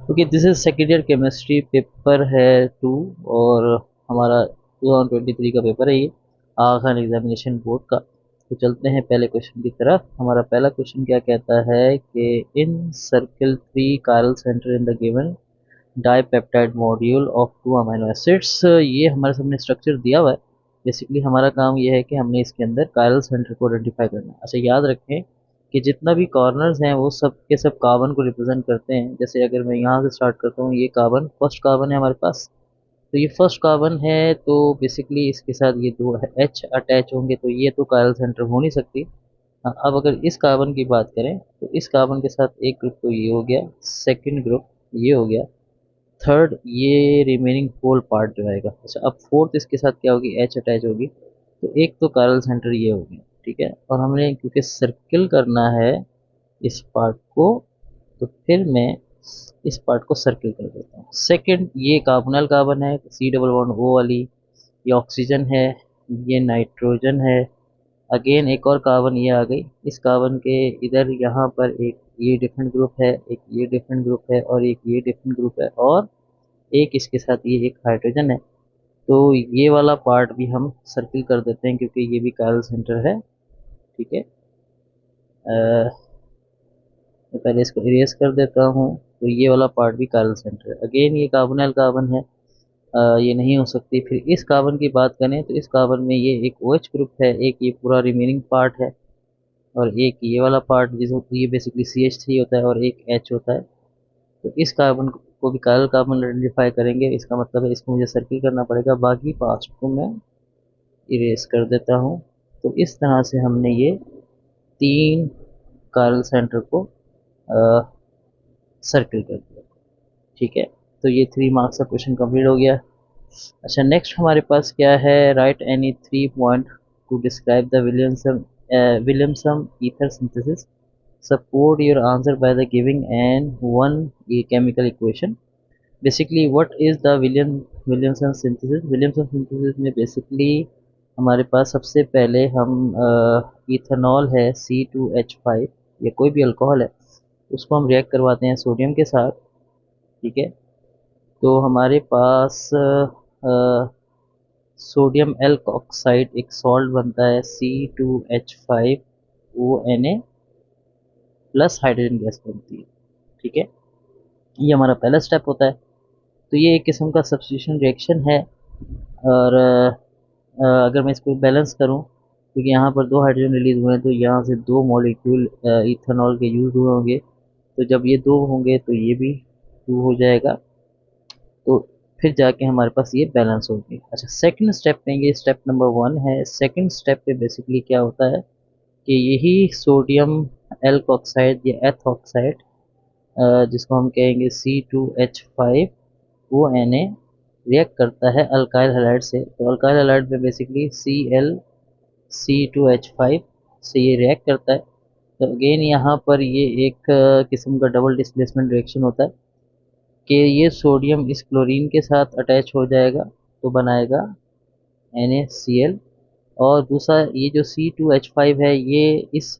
Okay, this is second year chemistry paper है 2। और हमारा 2023 का पेपर है ये, आगा खान एग्जामिनेशन बोर्ड का। तो चलते हैं पहले क्वेश्चन की तरफ। हमारा पहला क्वेश्चन क्या कहता है कि इन circle 3 chiral centre in the given dipeptide module of 2 amino acids. ये हमारे सामने स्ट्रक्चर दिया हुआ है। बेसिकली हमारा काम ये है कि हमने इसके अंदर कायरल सेंटर को आइडेंटिफाई करना है। अच्छा, याद रखें कि जितना भी कॉर्नर्स हैं वो सब के सब कार्बन को रिप्रेजेंट करते हैं। जैसे अगर मैं यहाँ से स्टार्ट करता हूँ, ये कार्बन फर्स्ट कार्बन है हमारे पास, तो ये फर्स्ट कार्बन है। तो बेसिकली इसके साथ ये दो एच अटैच होंगे, तो ये तो कायरल सेंटर हो नहीं सकती। हाँ, अब अगर इस कार्बन की बात करें तो इस कार्बन के साथ एक ग्रुप तो ये हो गया, सेकेंड ग्रुप ये हो गया, थर्ड ये रिमेनिंग होल पार्ट जो आएगा। अच्छा, अब फोर्थ इसके साथ क्या होगी, एच अटैच होगी। तो एक तो कायरल सेंटर ये हो गया, ठीक है। और हमने क्योंकि सर्किल करना है इस पार्ट को, तो फिर मैं इस पार्ट को सर्किल कर देता हूँ। सेकंड, ये कार्बोनल कार्बन है, सी डबल बॉन्ड ओ वाली, ये ऑक्सीजन है, ये नाइट्रोजन है। अगेन एक और कार्बन ये आ गई, इस कार्बन के इधर यहाँ पर एक ये डिफरेंट ग्रुप है, एक ये डिफरेंट ग्रुप है, और एक ये डिफरेंट ग्रुप है, और एक इसके साथ ये एक हाइड्रोजन है। तो ये वाला पार्ट भी हम सर्किल कर देते हैं क्योंकि ये भी कायरल सेंटर है, ठीक है। मैं पहले इसको इरेज कर देता हूँ। तो ये वाला पार्ट भी कायरल सेंटर है। अगेन ये कार्बोनाइल कार्बन है, ये नहीं हो सकती। फिर इस कार्बन की बात करें तो इस कार्बन में ये एक OH ग्रुप है, एक ये पूरा रिमेनिंग पार्ट है, और एक ये वाला पार्ट जिसको ये बेसिकली CH3 होता है और एक H होता है। तो इस कार्बन को भी कायरल कार्बन आइडेंटिफाई करेंगे, इसका मतलब है इसको मुझे सर्किल करना पड़ेगा। बाकी पार्ट को मैं इरेज कर देता हूँ। तो इस तरह से हमने ये 3 कायरल सेंटर को सर्किल कर दिया, ठीक है। तो ये 3 मार्क्स का क्वेश्चन कंप्लीट हो गया। अच्छा, नेक्स्ट हमारे पास क्या है, right any 3 point two describe the Williamson ether synthesis, support your answer by the giving and one chemical equation. Basically what is the Williamson synthesis? Williamson synthesis में basically हमारे पास सबसे पहले हम इथेनॉल है C2H5 या कोई भी अल्कोहल है, उसको हम रिएक्ट करवाते हैं सोडियम के साथ, ठीक है। तो हमारे पास सोडियम एल्कोक्साइड एक सॉल्ट बनता है C2H5ONa प्लस हाइड्रोजन गैस बनती है, ठीक है। ये हमारा पहला स्टेप होता है। तो ये एक किस्म का सब्स्टिट्यूशन रिएक्शन है। और अगर मैं इसको बैलेंस करूं, क्योंकि यहाँ पर 2 हाइड्रोजन रिलीज हुए हैं, तो यहाँ से 2 मॉलिक्यूल इथेनॉल के यूज हुए होंगे। तो जब ये 2 होंगे तो ये भी 2 हो जाएगा। तो फिर जाके हमारे पास ये बैलेंस होगी। अच्छा, सेकंड स्टेप में, ये स्टेप नंबर 1 है। सेकंड स्टेप पे बेसिकली क्या होता है कि यही सोडियम एल्कोक्साइड या एथॉक्साइड, जिसको हम कहेंगे C2H5ONa, रिएक्ट करता है अल्काइल हैलाइड से। तो अल्काइल हैलाइड में बेसिकली ClC2H5 से ये रिएक्ट करता है। तो अगेन यहाँ पर ये एक किस्म का डबल डिस्प्लेसमेंट रिएक्शन होता है कि ये सोडियम इस क्लोरीन के साथ अटैच हो जाएगा, तो बनाएगा NaCl। और दूसरा ये जो C2H5 है, ये इस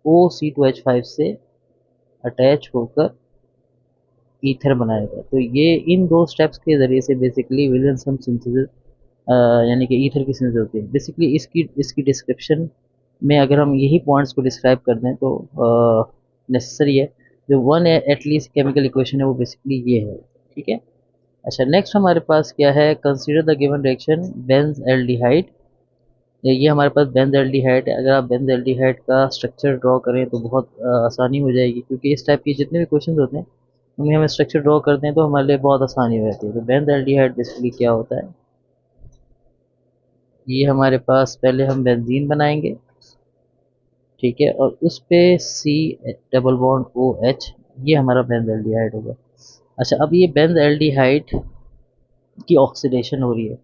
OC2H5 से अटैच होकर ईथर बनाएगा। तो ये इन 2 स्टेप्स के ज़रिए से बेसिकली विलियमसन सिंथेसिस यानी कि ईथर की सिंथेसिस होती है। बेसिकली इसकी इसकी डिस्क्रिप्शन में अगर हम यही पॉइंट्स को डिस्क्राइब कर दें तो नेसेसरी है। जो वन एटलीस्ट केमिकल इक्वेशन है वो बेसिकली ये है, ठीक है। अच्छा, नेक्स्ट हमारे पास क्या है, consider the given reaction Benz aldehyde. ये हमारे पास बेंज एल्डिहाइड है। अगर आप बेंज एल्डिहाइड का स्ट्रक्चर ड्रॉ करें तो बहुत आसानी हो जाएगी, क्योंकि इस टाइप के जितने भी क्वेश्चन होते हैं उनमें हम स्ट्रक्चर ड्रॉ करते हैं तो हमारे लिए बहुत आसानी हो जाती है। तो बेंज़ल्डिहाइड बेसिकली क्या होता है, ये हमारे पास पहले हम बेंजीन बनाएंगे, ठीक है, और उस पे C डबल बॉन्ड OH, ये हमारा बेंज़ल्डिहाइड होगा। अच्छा, अब ये बेंज़ल्डिहाइड की ऑक्सीडेशन हो रही है।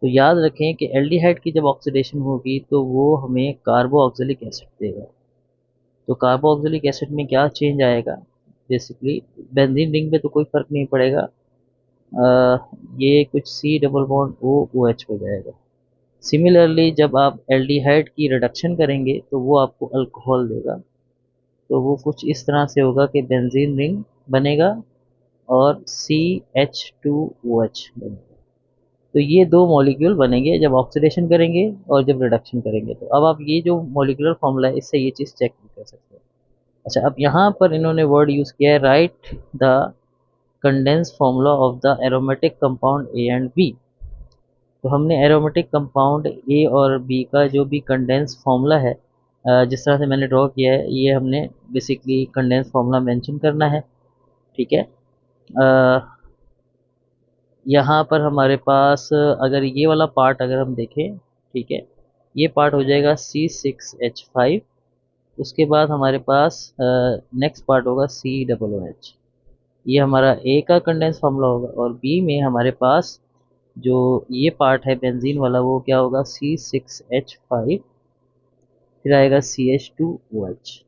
तो याद रखें कि एल्डिहाइड की जब ऑक्सीडेशन होगी तो वो हमें कार्बोक्सिलिक एसिड देगा। तो कार्बोक्सिलिक एसिड में क्या चेंज आएगा, बेसिकली बेंजीन रिंग में तो कोई फर्क नहीं पड़ेगा, ये कुछ C डबल बॉन्ड OH हो जाएगा। सिमिलरली जब आप एल्डिहाइड की रिडक्शन करेंगे तो वो आपको अल्कोहल देगा। तो वो कुछ इस तरह से होगा कि बेंजीन रिंग बनेगा और CH2OH बनेगा। तो ये दो मॉलिक्यूल बनेंगे जब ऑक्सीडेशन करेंगे और जब रिडक्शन करेंगे। तो अब आप ये जो मॉलिक्यूलर फॉर्मूला है इससे ये चीज़ चेक कर सकते हैं। अच्छा, अब यहाँ पर इन्होंने वर्ड यूज़ किया है, write the condense formula of the aromatic compound A and B. तो हमने एरोमेटिक कंपाउंड ए और बी का जो भी कंडेंस फार्मूला है, जिस तरह से मैंने ड्रॉ किया है, ये हमने बेसिकली कंडेंस फार्मूला मेंशन करना है। ठीक है। यहाँ पर हमारे पास अगर ये वाला पार्ट अगर हम देखें, ठीक है, ये पार्ट हो जाएगा C6H5। उसके बाद हमारे पास नेक्स्ट पार्ट होगा COOH। ये हमारा ए का कंडेंस फार्मूला होगा। और बी में हमारे पास जो ये पार्ट है बेंजीन वाला, वो क्या होगा, C6H5, फिर आएगा CH2OH।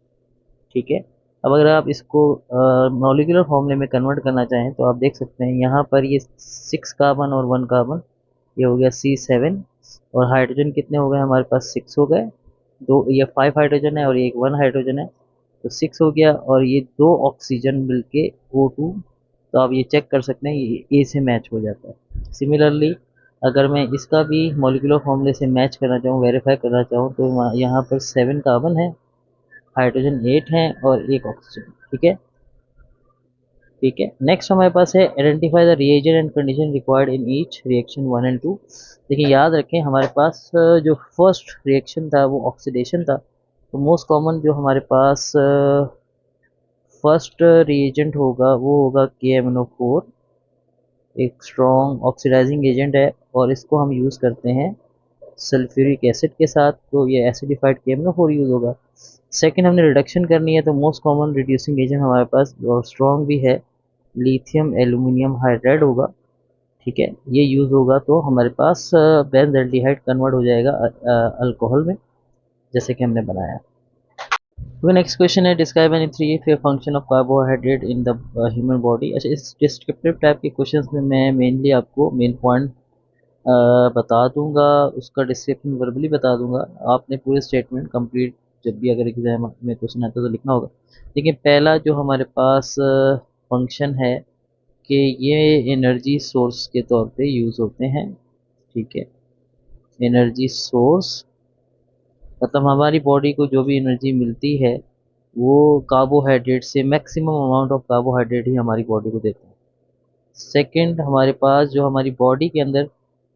ठीक है। अब अगर आप इसको मॉलिक्यूलर फॉर्मूले में कन्वर्ट करना चाहें तो आप देख सकते हैं यहाँ पर ये 6 कार्बन और 1 कार्बन, ये हो गया C7। और हाइड्रोजन कितने हो गए हमारे पास, 6 हो गए। दो ये 5 हाइड्रोजन है और ये एक 1 हाइड्रोजन है, तो 6 हो गया। और ये 2 ऑक्सीजन मिलके O2। तो आप ये चेक कर सकते हैं ये ए से मैच हो जाता है। सिमिलरली अगर मैं इसका भी मॉलिक्यूलर फॉर्मूले से मैच करना चाहूँ, वेरीफाई करना चाहूँ, तो यहाँ पर 7 कार्बन है, हाइड्रोजन 8 है और एक ऑक्सीजन। ठीक है। ठीक है। नेक्स्ट हमारे पास है, identify the reagent and condition required in each reaction 1 and 2। देखिए याद रखें, हमारे पास जो फर्स्ट रिएक्शन था वो ऑक्सीडेशन था। तो मोस्ट कॉमन जो हमारे पास फर्स्ट रिएजेंट होगा वो होगा KMnO4। एक स्ट्रॉन्ग ऑक्सीडाइजिंग एजेंट है और इसको हम यूज़ करते हैं सल्फ्यूरिक एसिड के साथ, तो ये एसिडिफाइड KMnO4 यूज़ होगा। सेकंड हमने रिडक्शन करनी है, तो मोस्ट कॉमन रिड्यूसिंग एजेंट हमारे पास और स्ट्रॉन्ग भी है, लिथियम एल्यूमिनियम हाइड्राइड होगा। ठीक है, ये यूज़ होगा तो हमारे पास बेंजल्डिहाइड कन्वर्ट हो जाएगा अल्कोहल में, जैसे कि हमने बनाया। तो नेक्स्ट क्वेश्चन है, describe any three function of carbohydrate in the human body. अच्छा, इस डिस्क्रिप्टिव टाइप के क्वेश्चंस में मैं मेनली आपको मेन पॉइंट बता दूंगा, उसका डिस्क्रिप्शन वर्बली बता दूंगा। आपने पूरे स्टेटमेंट कंप्लीट जब भी अगर एग्जाम में क्वेश्चन आता है तो लिखना होगा। लेकिन पहला जो हमारे पास फंक्शन है कि ये एनर्जी सोर्स के तौर पे यूज़ होते हैं। ठीक है, एनर्जी सोर्स मतलब हमारी बॉडी को जो भी एनर्जी मिलती है वो कार्बोहाइड्रेट से, मैक्सिमम अमाउंट ऑफ कार्बोहाइड्रेट ही हमारी बॉडी को देते हैं। सेकंड, हमारे पास जो हमारी बॉडी के अंदर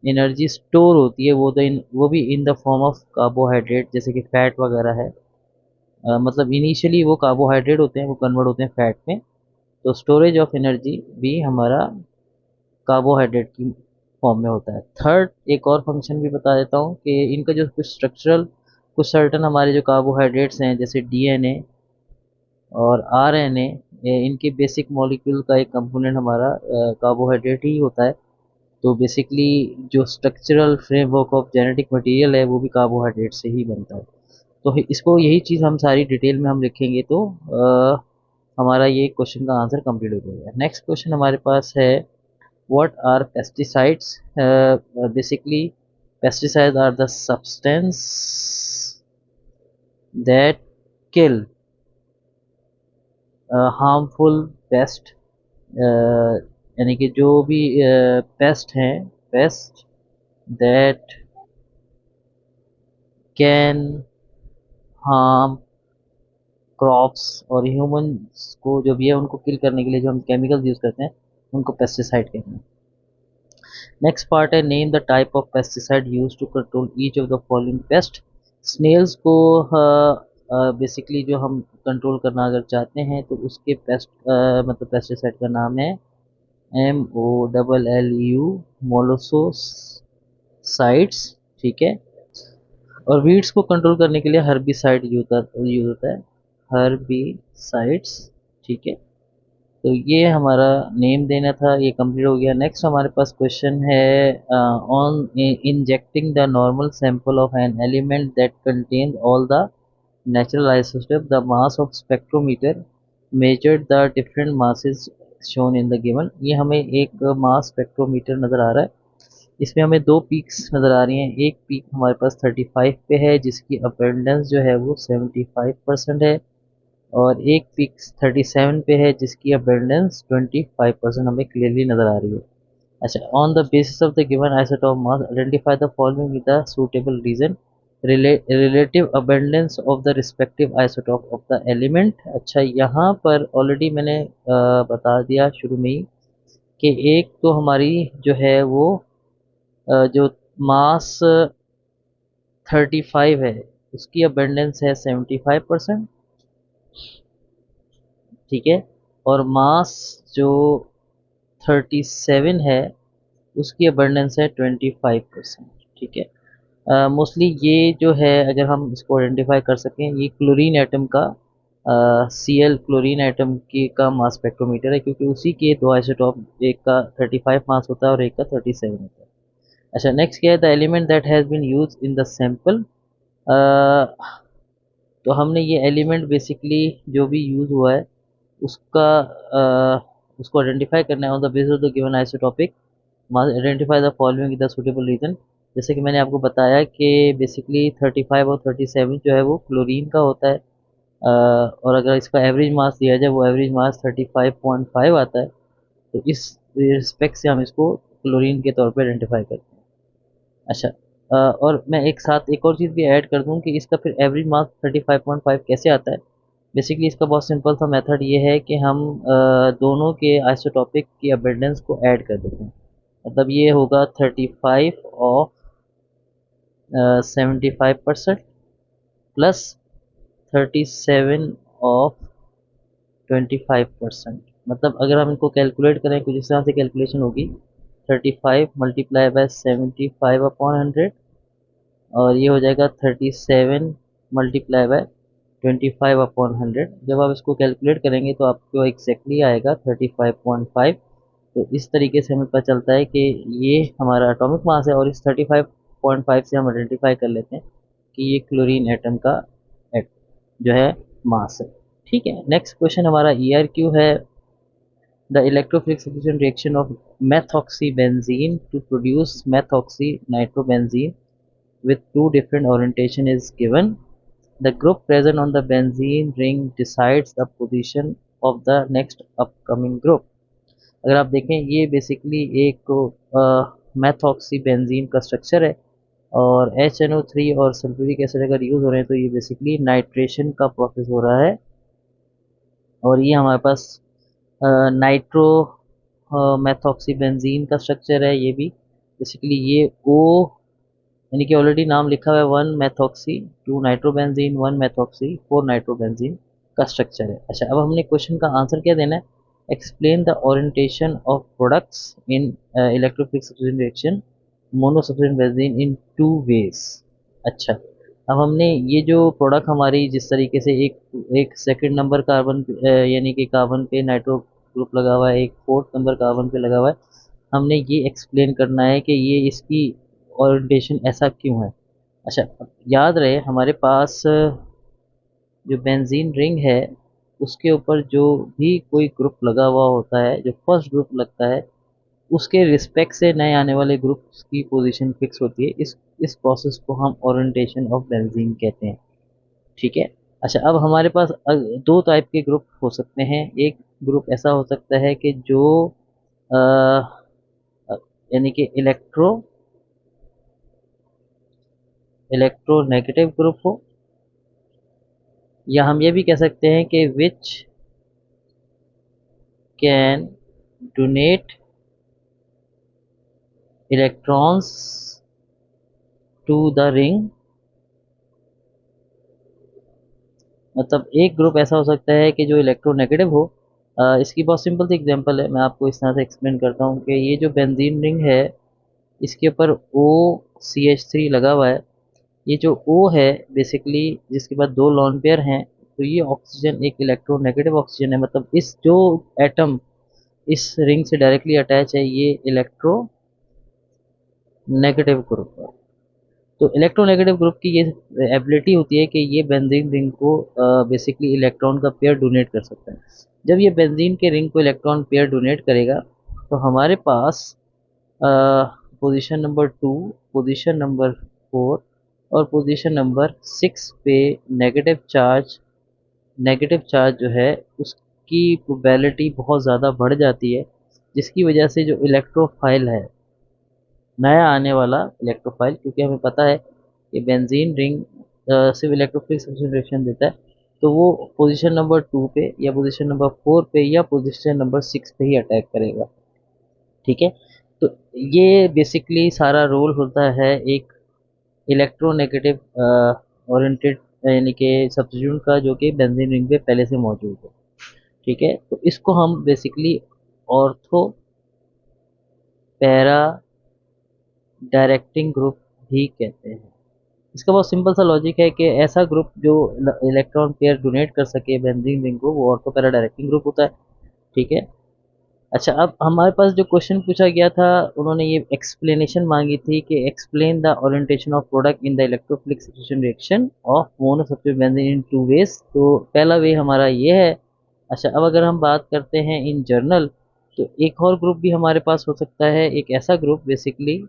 एनर्जी स्टोर होती है वो भी in the form of carbohydrate, जैसे कि फैट वगैरह है। मतलब इनिशियली वो कार्बोहाइड्रेट होते हैं, वो कन्वर्ट होते हैं फैट में। तो स्टोरेज ऑफ एनर्जी भी हमारा कार्बोहाइड्रेट की फॉर्म में होता है। थर्ड, एक और फंक्शन भी बता देता हूँ कि इनका जो कुछ स्ट्रक्चरल, कुछ सर्टन हमारे जो कार्बोहाइड्रेट्स हैं जैसे DNA और RNA, इनके बेसिक मॉलिक्यूल का एक कंपोनेंट हमारा कार्बोहाइड्रेट ही होता है। तो बेसिकली जो structural framework of genetic material है वो भी कार्बोहाइड्रेट से ही बनता है। तो इसको यही चीज़ हम सारी डिटेल में हम लिखेंगे तो हमारा ये क्वेश्चन का आंसर कंप्लीट हो जाएगा। नेक्स्ट क्वेश्चन हमारे पास है, what are pesticides. Basically pesticides are the substance that kill harmful pest, यानी कि जो भी पेस्ट हैं, pest that can harm crops और ह्यूमंस को जो भी है उनको किल करने के लिए जो हम केमिकल्स यूज़ करते हैं उनको पेस्टिसाइड कहते हैं। नेक्स्ट पार्ट है, name the type of pesticide use to control each of the following pest. Snails को बेसिकली जो हम कंट्रोल करना अगर चाहते हैं तो उसके पेस्ट मतलब पेस्टिसाइड का नाम है MOLLU, मोलोसोसाइड्स। ठीक है। और वीड्स को कंट्रोल करने के लिए हर्बिसाइड यूज होता है, हर्बिसाइड्स। ठीक है। तो ये हमारा नेम देना था, ये कंप्लीट हो गया। नेक्स्ट हमारे पास क्वेश्चन है, on injecting the normal sample of an element that contain all the natural isotope, the mass of spectrometer measured the different masses shown in the given। ये हमें एक मास स्पेक्ट्रोमीटर नज़र आ रहा है, इसमें हमें दो पीक्स नज़र आ रही हैं। एक पीक हमारे पास 35 पे है जिसकी अपेंडेंस जो है वो 75% है, और एक पिक 37 पे है जिसकी अबेंडेंस 25% हमें क्लियरली नज़र आ रही है। अच्छा, on the basis of the given isotope mass identify the following with the suitable reason, relative abundance of the respective isotope of the element. अच्छा, यहाँ पर ऑलरेडी मैंने बता दिया शुरू में ही कि एक तो हमारी जो है वो जो मास 35 है उसकी अबेंडेंस है 75%, ठीक है। और मास जो 37 है उसकी अबेंडेंस है 25%, ठीक है। मोस्टली ये जो है अगर हम इसको आइडेंटिफाई कर सकें, ये क्लोरीन एटम का Cl क्लोरीन एटम की का मास स्पेक्ट्रोमीटर है, क्योंकि उसी के दो आइसोटॉप, एक का 35 मास होता है और एक का 37 होता है। अच्छा, नेक्स्ट क्या है, the element that has been use in the sample. तो हमने ये एलिमेंट बेसिकली जो भी यूज़ हुआ है उसका उसको आइडेंटिफाई करना है on the basis of the given isotopic mass, identify the following the suitable reason. जैसे कि मैंने आपको बताया कि बेसिकली 35 और 37 जो है वो क्लोरीन का होता है, और अगर इसका एवरेज मास दिया जाए वो एवरेज मास 35.5 आता है। तो इस रिस्पेक्ट से हम इसको क्लोरीन के तौर पर आइडेंटिफाई करते हैं। अच्छा, और मैं एक साथ एक और चीज़ भी ऐड कर दूं कि इसका फिर एवरेज मास 35.5 कैसे आता है। बेसिकली इसका बहुत सिंपल सा मेथड ये है कि हम दोनों के आइसोटॉपिक की अबेंडेंस को ऐड कर देते हैं। मतलब ये होगा 35 ऑफ 75% प्लस 37 ऑफ 25%। मतलब अगर हम इनको कैलकुलेट करें कुछ इस तरह से कैलकुलेशन होगी, 35 मल्टीप्लाई बाय 75 अपॉन 100, और ये हो जाएगा 37 मल्टीप्लाई बाय 25 अपॉन 100। जब आप इसको कैलकुलेट करेंगे तो आपको एग्जैक्टली आएगा 35.5। तो इस तरीके से हमें पता चलता है कि ये हमारा एटॉमिक मास है, और इस 35.5 से हम आइडेंटिफाई कर लेते हैं कि ये क्लोरीन एटम का जो है मास है। ठीक है, नेक्स्ट क्वेश्चन हमारा ERQ है। The electrophilic substitution reaction of methoxybenzene to produce methoxy nitrobenzene with two different orientation is given. The group present on the benzene ring decides the position of the next upcoming group. अगर आप देखें ये basically एक मैथॉक्सी benzene का structure है, और HNO3 और sulphuric acid अगर यूज़ हो रहे हैं तो ये बेसिकली नाइट्रेशन का प्रोसेस हो रहा है। और ये हमारे पास नाइट्रो मैथॉक्सी बेंजीन का स्ट्रक्चर है। ये भी बेसिकली ये O, यानी कि ऑलरेडी नाम लिखा हुआ है 1 मैथॉक्सी 2 नाइट्रोबेंजीन 1 मैथॉक्सी 4 नाइट्रोबेंजीन का स्ट्रक्चर है। अच्छा, अब हमने क्वेश्चन का आंसर क्या देना है, explain the orientation of products in electrophilic substitution reaction mono substitution benzene in two ways. अच्छा, अब हमने ये जो प्रोडक्ट हमारी जिस तरीके से एक एक सेकंड नंबर कार्बन यानी कि कार्बन पे नाइट्रो ग्रुप लगा हुआ है, एक फोर्थ नंबर कार्बन पे लगा हुआ है, हमने ये एक्सप्लेन करना है कि ये इसकी ओरिएंटेशन ऐसा क्यों है। अच्छा, याद रहे हमारे पास जो बेंजीन रिंग है उसके ऊपर जो भी कोई ग्रुप लगा हुआ होता है, जो फर्स्ट ग्रुप लगता है उसके रिस्पेक्ट से नए आने वाले ग्रुप्स की पोजीशन फिक्स होती है। इस प्रोसेस को हम ओरिएंटेशन ऑफ बेंजीन कहते हैं। ठीक है। अच्छा, अब हमारे पास दो टाइप के ग्रुप हो सकते हैं। एक ग्रुप ऐसा हो सकता है कि जो यानी कि इलेक्ट्रोनेगेटिव ग्रुप हो, या हम ये भी कह सकते हैं कि which can donate electrons to the ring. मतलब एक ग्रुप ऐसा हो सकता है कि जो इलेक्ट्रोनेगेटिव हो। इसकी बहुत सिंपल सी एग्जांपल है, मैं आपको इस तरह से एक्सप्लेन करता हूँ कि ये जो बेंजीन रिंग है इसके ऊपर OCH3 लगा हुआ है। ये जो O है बेसिकली जिसके बाद दो लॉन पेयर हैं, तो ये ऑक्सीजन एक इलेक्ट्रोनेगेटिव ऑक्सीजन है। मतलब इस जो एटम इस रिंग से डायरेक्टली अटैच है ये इलेक्ट्रो नेगेटिव ग्रुप है। तो इलेक्ट्रोनेगेटिव ग्रुप की ये एबिलिटी होती है कि ये बेंजीन रिंग को बेसिकली इलेक्ट्रॉन का पेयर डोनेट कर सकता है। जब ये बेंजीन के रिंग को इलेक्ट्रॉन पेयर डोनेट करेगा तो हमारे पास पोजीशन नंबर 2, पोजीशन नंबर 4 और पोजीशन नंबर 6 पे नेगेटिव चार्ज नेगेटिव चार्ज जो है उसकी प्रोबेबिलिटी बहुत ज़्यादा बढ़ जाती है, जिसकी वजह से जो इलेक्ट्रोफाइल है, नया आने वाला इलेक्ट्रोफाइल, क्योंकि हमें पता है कि बेंजीन रिंग सिर्फ इलेक्ट्रोफिलिक सब्स्टिट्यूशन रिएक्शन देता है, तो वो पोजीशन नंबर 2 पे या पोजीशन नंबर 4 पे या पोजीशन नंबर 6 पे ही अटैक करेगा। ठीक है, तो ये बेसिकली सारा रोल होता है एक इलेक्ट्रोनेगेटिव ओरिएंटेड यानी कि सब्स्टिट्यूट का, जो कि बेंजीन रिंग पे पहले से मौजूद है। ठीक है, तो इसको हम basically ortho para directing group भी कहते हैं। इसका बहुत सिंपल सा लॉजिक है कि ऐसा ग्रुप जो इलेक्ट्रॉन पेयर डोनेट कर सके बेंजीन रिंग को, वो ऑर्थो पैरा डायरेक्टिंग ग्रुप होता है। ठीक है, अच्छा, अब हमारे पास जो क्वेश्चन पूछा गया था, उन्होंने ये एक्सप्लेनेशन मांगी थी कि explain the orientation of product in the electrophilic substitution reaction of monosubstituted benzene in two ways. तो पहला वे हमारा ये है। अच्छा, अब अगर हम बात करते हैं इन जर्नल, तो एक और ग्रुप भी हमारे पास हो सकता है, एक ऐसा ग्रुप बेसिकली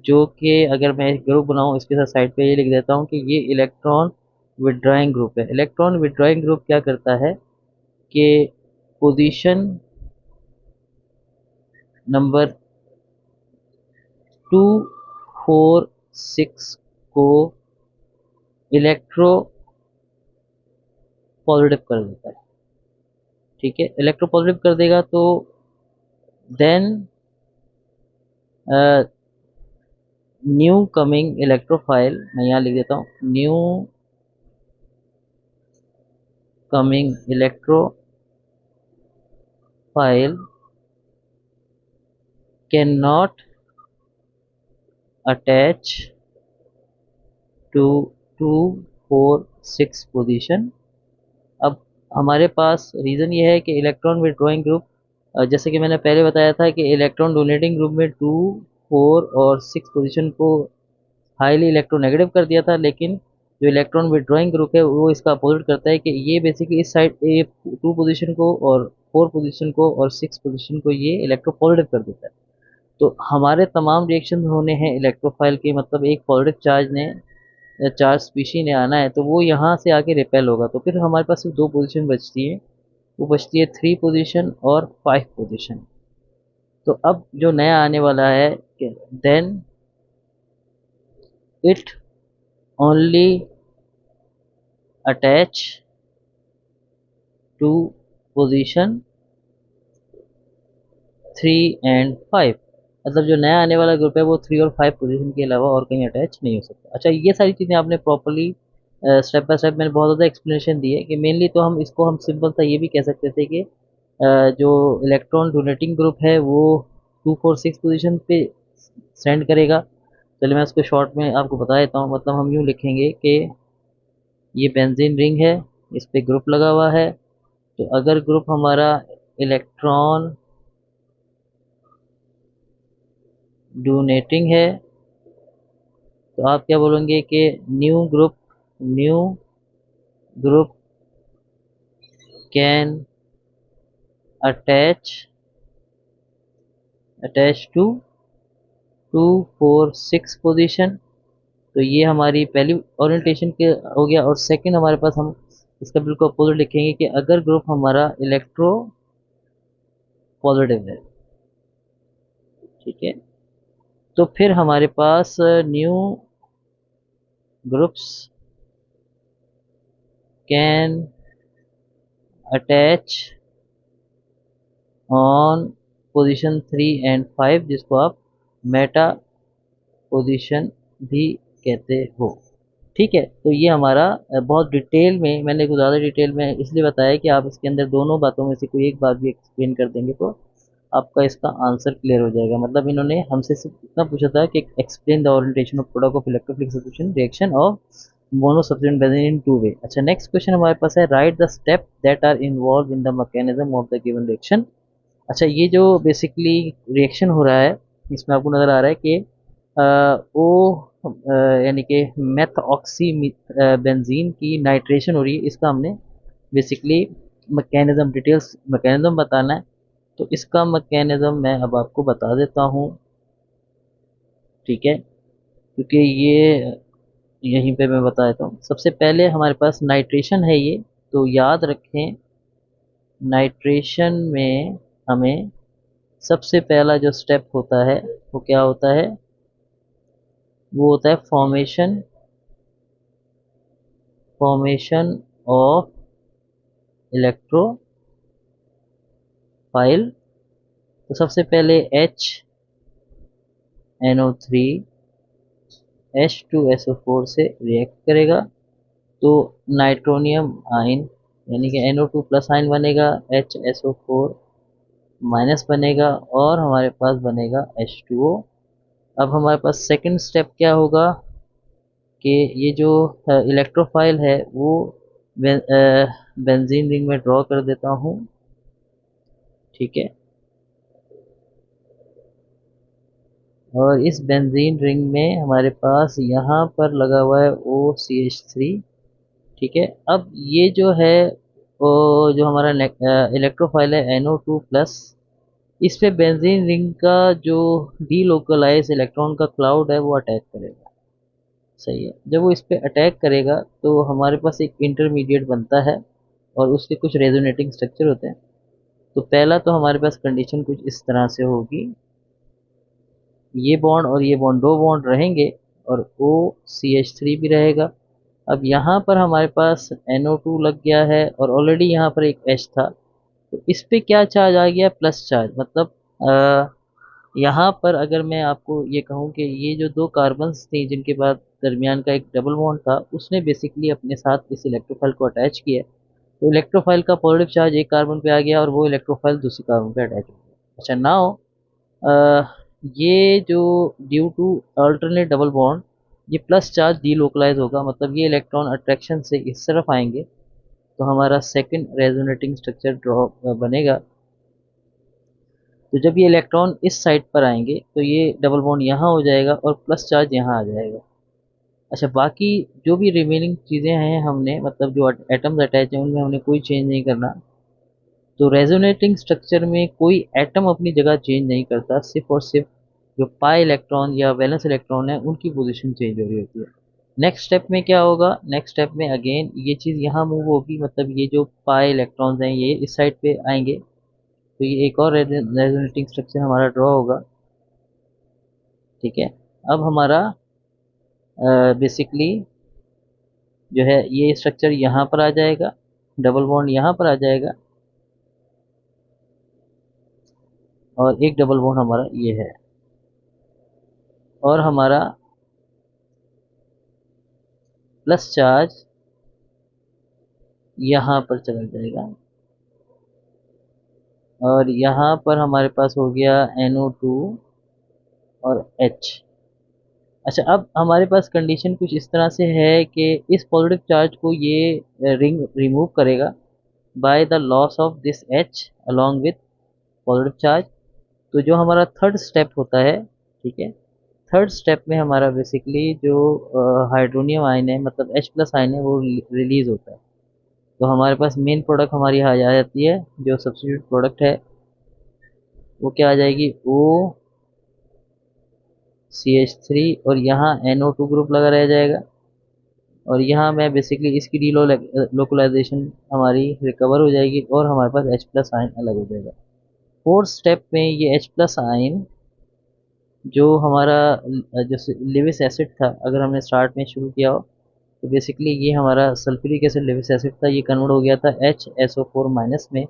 जो कि अगर मैं एक ग्रुप बनाऊं, इसके साथ साइड पे ये लिख देता हूं कि ये इलेक्ट्रॉन विड्रॉइंग ग्रुप है। इलेक्ट्रॉन विड्रॉइंग ग्रुप क्या करता है कि पोजीशन नंबर 2, 4, 6 को इलेक्ट्रो पॉजिटिव कर देता है। ठीक है, इलेक्ट्रो पॉजिटिव कर देगा, तो देन न्यू कमिंग इलेक्ट्रोफाइल, मैं यहाँ लिख देता हूँ, new coming electrophile can not attach to 2, 4, 6 position. अब हमारे पास रीज़न ये है कि इलेक्ट्रॉन विड्रॉइंग ग्रुप, जैसे कि मैंने पहले बताया था कि इलेक्ट्रॉन डोनेटिंग ग्रुप में 2, 4 और 6 पोजीशन को हाईली इलेक्ट्रोनेगेटिव कर दिया था, लेकिन जो इलेक्ट्रॉन विड्रॉइंग ग्रुप है वो इसका अपोजिट करता है कि ये बेसिकली इस साइड ए 2 पोजीशन को और 4 पोजीशन को और 6 पोजीशन को ये इलेक्ट्रो पॉजिटिव कर देता है। तो हमारे तमाम रिएक्शन होने हैं इलेक्ट्रोफाइल के, मतलब एक पॉजिटिव चार्ज ने या चार्ज स्पीशी ने आना है, तो वो यहाँ से आके रिपेल होगा, तो फिर हमारे पास सिर्फ 2 पोजीशन बचती है, वो बचती है 3 पोजीशन और 5 पोजीशन। तो अब जो नया आने वाला है, then it only attach to position 3 and 5। मतलब जो नया आने वाला ग्रुप है वो 3 और 5 पोजीशन के अलावा और कहीं अटैच नहीं हो सकता। अच्छा, ये सारी चीज़ें आपने प्रॉपरली स्टेप बाय स्टेप मैंने बहुत ज़्यादा एक्सप्लेनेशन दी है कि मेनली तो हम सिंपल सा ये भी कह सकते थे कि जो इलेक्ट्रॉन डोनेटिंग ग्रुप है वो 2, 4, 6 पोजीशन पे सेंड करेगा। चलिए मैं उसको शॉर्ट में आपको बता देता हूँ। मतलब हम यूँ लिखेंगे कि ये बेंजीन रिंग है, इस पे ग्रुप लगा हुआ है, तो अगर ग्रुप हमारा इलेक्ट्रॉन डोनेटिंग है, तो आप क्या बोलेंगे कि new group can attach to 2, 4, 6 position. तो ये हमारी पहली ओरिएंटेशन के हो गया। और सेकंड हमारे पास हम इसका बिल्कुल अपोजिट लिखेंगे कि अगर ग्रुप हमारा इलेक्ट्रो पॉजिटिव है, ठीक है, तो फिर हमारे पास new groups can attach on position 3 and 5, जिसको आप मेटा पोजीशन भी कहते हो। ठीक है, तो ये हमारा बहुत डिटेल में, मैंने कुछ ज़्यादा डिटेल में इसलिए बताया कि आप इसके अंदर दोनों बातों में से कोई एक बात भी एक्सप्लेन कर देंगे तो आपका इसका आंसर क्लियर हो जाएगा। मतलब इन्होंने हमसे सिर्फ इतना पूछा था कि explain the orientation of product of electrophilic substitution reaction of mono substitute benzene in two way. अच्छा, नेक्स्ट क्वेश्चन हमारे पास है, write the step that are involve in the mechanism of the given reaction. अच्छा, ये जो basically reaction हो रहा है, इसमें आपको नज़र आ रहा है कि ओ यानी कि मेथऑक्सी बेंजीन की नाइट्रेशन हो रही है। इसका हमने बेसिकली मैकेनिज्म, डिटेल्स मैकेनिज्म बताना है। तो इसका मैकेनिज्म मैं अब आपको बता देता हूँ। ठीक है, क्योंकि ये यहीं पे मैं बता देता हूँ। सबसे पहले हमारे पास नाइट्रेशन है ये, तो याद रखें नाइट्रेशन में हमें सबसे पहला जो स्टेप होता है वो क्या होता है, वो होता है फॉर्मेशन ऑफ इलेक्ट्रोफाइल। तो सबसे पहले HNO3 H2SO4 से रिएक्ट करेगा तो नाइट्रोनियम आयन यानी कि NO2 प्लस आयन बनेगा, HSO4 माइनस बनेगा और हमारे पास बनेगा H2O। अब हमारे पास सेकंड स्टेप क्या होगा कि ये जो इलेक्ट्रोफाइल है वो बेंजीन रिंग में ड्रॉ कर देता हूँ, ठीक है। और इस बेंजीन रिंग में हमारे पास यहाँ पर लगा हुआ है OCH3, ठीक है। अब ये जो है वो जो हमारा इलेक्ट्रोफाइल है NO2 प्लस, इस पे बेंजीन रिंग का जो डीलोकलाइज इलेक्ट्रॉन का क्लाउड है वो अटैक करेगा, सही है। जब वो इस पे अटैक करेगा तो हमारे पास एक इंटरमीडिएट बनता है और उसके कुछ रेजोनेटिंग स्ट्रक्चर होते हैं। तो पहला तो हमारे पास कंडीशन कुछ इस तरह से होगी, ये बॉन्ड और ये बॉन्ड, दो बॉन्ड रहेंगे और OCH3 भी रहेगा। अब यहाँ पर हमारे पास NO2 लग गया है और ऑलरेडी यहाँ पर एक H था, तो इस पे क्या चार्ज आ गया, प्लस चार्ज। मतलब यहाँ पर अगर मैं आपको ये कहूँ कि ये जो दो कार्बन्स थे जिनके बाद दरमियान का एक डबल बॉन्ड था, उसने बेसिकली अपने साथ इस इलेक्ट्रोफाइल को अटैच किया, तो इलेक्ट्रोफाइल का पॉजिटिव चार्ज एक कार्बन पे आ गया और वो इलेक्ट्रोफाइल दूसरी कार्बन पे अटैच हो गया। अच्छा नाउ ये जो due to alternate double bond ये प्लस चार्ज डीलोकलाइज होगा, मतलब ये इलेक्ट्रॉन अट्रैक्शन से इस तरफ आएंगे तो हमारा सेकंड रेजोनेटिंग स्ट्रक्चर ड्रॉ बनेगा। तो जब ये इलेक्ट्रॉन इस साइड पर आएंगे तो ये डबल बॉन्ड यहाँ हो जाएगा और प्लस चार्ज यहाँ आ जाएगा। अच्छा बाकी जो भी रिमेनिंग चीज़ें हैं हमने, मतलब जो एटम्स अटैच हैं उनमें हमने कोई चेंज नहीं करना। तो रेजोनेटिंग स्ट्रक्चर में कोई एटम अपनी जगह चेंज नहीं करता, सिर्फ और सिर्फ जो पाई इलेक्ट्रॉन या वैलेंस इलेक्ट्रॉन है उनकी पोजीशन चेंज हो रही होती है। नेक्स्ट स्टेप में क्या होगा, नेक्स्ट स्टेप में अगेन ये चीज़ यहाँ मूव होगी, मतलब ये जो पाई इलेक्ट्रॉन्स हैं ये इस साइड पे आएंगे तो ये एक और रेजोनेटिंग स्ट्रक्चर हमारा ड्रॉ होगा, ठीक है। अब हमारा बेसिकली जो है ये स्ट्रक्चर यहाँ पर आ जाएगा, डबल बॉन्ड यहाँ पर आ जाएगा और एक डबल बॉन्ड हमारा ये है और हमारा प्लस चार्ज यहाँ पर चला जाएगा और यहाँ पर हमारे पास हो गया NO2 और H। अच्छा अब हमारे पास कंडीशन कुछ इस तरह से है कि इस पॉजिटिव चार्ज को ये रिंग रिमूव करेगा by the loss of this H along with positive charge. तो जो हमारा थर्ड स्टेप होता है, ठीक है, थर्ड स्टेप में हमारा बेसिकली जो हाइड्रोनियम आयन है मतलब H प्लस आयन है वो रिलीज होता है। तो हमारे पास मेन प्रोडक्ट हमारी आ जाती है, जो सब्स्टिट्यूट प्रोडक्ट है वो क्या आ जाएगी, OCH3 और यहाँ NO2 ग्रुप लगा रह जाएगा और यहाँ मैं बेसिकली इसकी डी लोकलाइजेशन हमारी रिकवर हो जाएगी और हमारे पास H प्लस आयन अलग हो जाएगा। फोर्थ स्टेप में ये H प्लस आयन जो हमारा जो लिविस एसिड था, अगर हमने स्टार्ट में शुरू किया हो तो बेसिकली ये हमारा सल्फ्यूरिक एसिड लिविस एसिड था, ये कन्वर्ट हो गया था HSO4 माइनस में,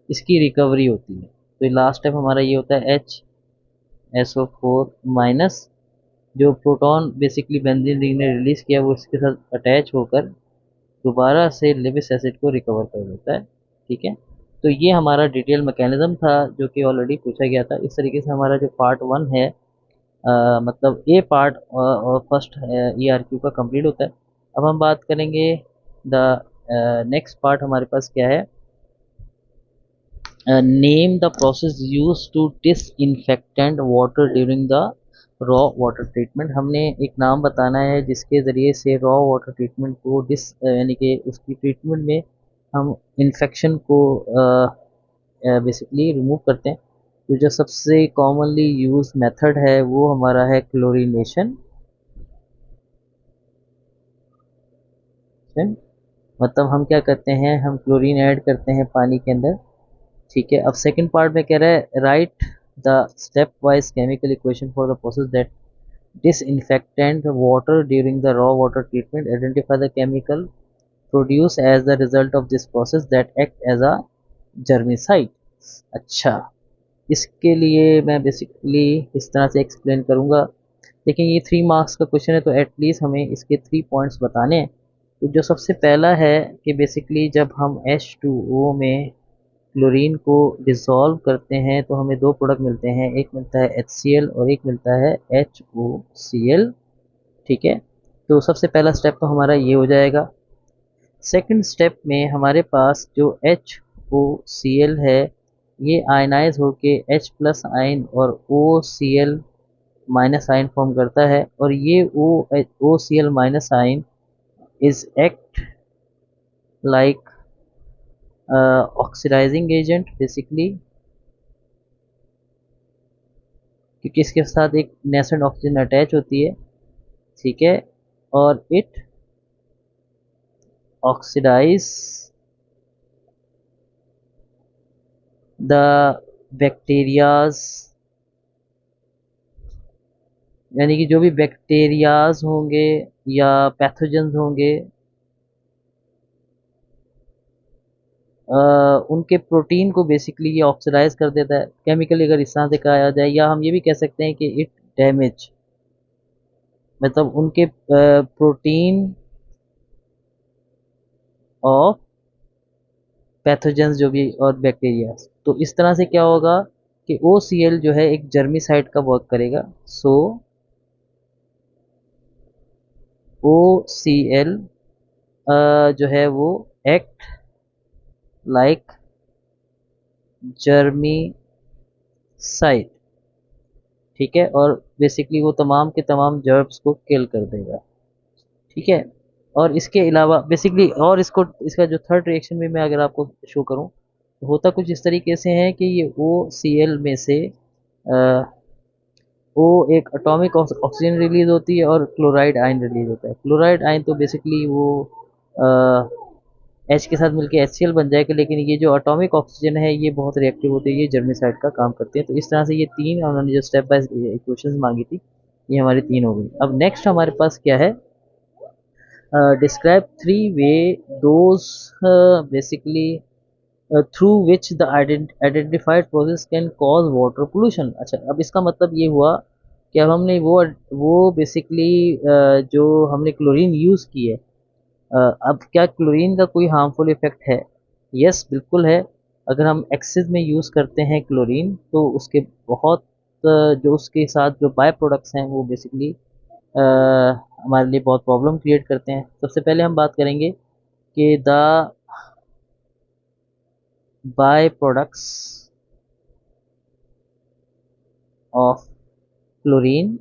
इसकी रिकवरी होती है। तो लास्ट स्टेप हमारा ये होता है HSO4 माइनस, जो प्रोटॉन बेसिकली बेंजीन रिंग ने रिलीज किया वो इसके साथ अटैच होकर दोबारा से लिविस एसिड को रिकवर कर देता है, ठीक है। तो ये हमारा डिटेल मैकेनिज्म था जो कि ऑलरेडी पूछा गया था। इस तरीके से हमारा जो पार्ट वन है मतलब ए पार्ट और फर्स्ट ERQ का कंप्लीट होता है। अब हम बात करेंगे द नेक्स्ट पार्ट हमारे पास क्या है, name the process use to disinfectant water during the raw water treatment. हमने एक नाम बताना है जिसके ज़रिए से रॉ वाटर ट्रीटमेंट को यानी कि उसकी ट्रीटमेंट में हम इन्फेक्शन को बेसिकली रिमूव करते हैं। तो जो सबसे कॉमनली यूज मेथड है वो हमारा है क्लोरीनेशन मतलब हम क्या करते हैं, हम क्लोरीन ऐड करते हैं पानी के अंदर। ठीक है, अब सेकंड पार्ट में कह रहा है write the step wise chemical equation for the process that disinfectant water during the raw water treatment. Identify the chemical produced as the result of this process that act as a germicide. अच्छा, इसके लिए मैं basically इस तरह से explain करूँगा। लेकिन ये 3 मार्क्स का क्वेश्चन है तो एटलीस्ट हमें इसके 3 पॉइंट्स बताने हैं। तो जो सबसे पहला है कि बेसिकली जब हम H2O में क्लोरीन को डिसॉल्व करते हैं तो हमें दो प्रोडक्ट मिलते हैं, एक मिलता है HCl और एक मिलता है HOCl। ठीक है, तो सबसे पहला स्टेप तो हमारा ये हो जाएगा। सेकंड स्टेप में हमारे पास जो HOCl है ये आयनाइज होके H प्लस आयन और OCl माइनस आयन फॉर्म करता है, और ये OCl minus ion is act like oxidising agent basically, क्योंकि इसके साथ एक नेसेंट ऑक्सीजन अटैच होती है। ठीक है, और इट ऑक्सीडाइज द बैक्टीरियाज, यानी कि जो भी बैक्टीरियाज होंगे या पैथोजेंस होंगे उनके प्रोटीन को बेसिकली ये ऑक्सीडाइज कर देता है केमिकली, अगर इस तरह से कहा जाए। या हम ये भी कह सकते हैं कि इट डैमेज, मतलब उनके प्रोटीन ऑफ पैथोजेंस जो भी और बैक्टीरिया। तो इस तरह से क्या होगा कि OCl जो है एक जर्मिसाइड का वर्क करेगा। सो OCl जो है वो एक्ट लाइक जर्मिसाइड। ठीक है, और बेसिकली वो तमाम के तमाम जर्म्स को किल कर देगा। ठीक है, और इसके अलावा बेसिकली और इसको इसका जो थर्ड रिएक्शन में मैं अगर आपको शो करूं तो होता कुछ इस तरीके से है कि ये OCl में से वो एक एटॉमिक ऑक्सीजन रिलीज होती है और क्लोराइड आयन रिलीज होता है। क्लोराइड आयन तो बेसिकली वो H के साथ मिलकर HCl बन जाएगा, लेकिन ये जो एटॉमिक ऑक्सीजन है ये बहुत रिएक्टिव होती है, ये जर्मिसाइड का काम करते हैं। तो इस तरह से ये तीन उन्होंने जो स्टेप बाय इक्वेशंस मांगी थी ये हमारी तीन हो गई। अब नेक्स्ट हमारे पास क्या है, describe three way those basically through which the identified process can cause water pollution। अच्छा, अब इसका मतलब ये हुआ कि अब हमने वो बेसिकली जो हमने क्लोरीन यूज़ की है, अब क्या क्लोरीन का कोई हार्मफुल इफेक्ट है? यस, बिल्कुल है। अगर हम एक्सेस में यूज़ करते हैं क्लोरीन तो उसके बहुत जो उसके साथ जो बाय प्रोडक्ट्स हैं वो बेसिकली हमारे लिए बहुत प्रॉब्लम क्रिएट करते हैं। सबसे पहले हम बात करेंगे कि the by products of chlorine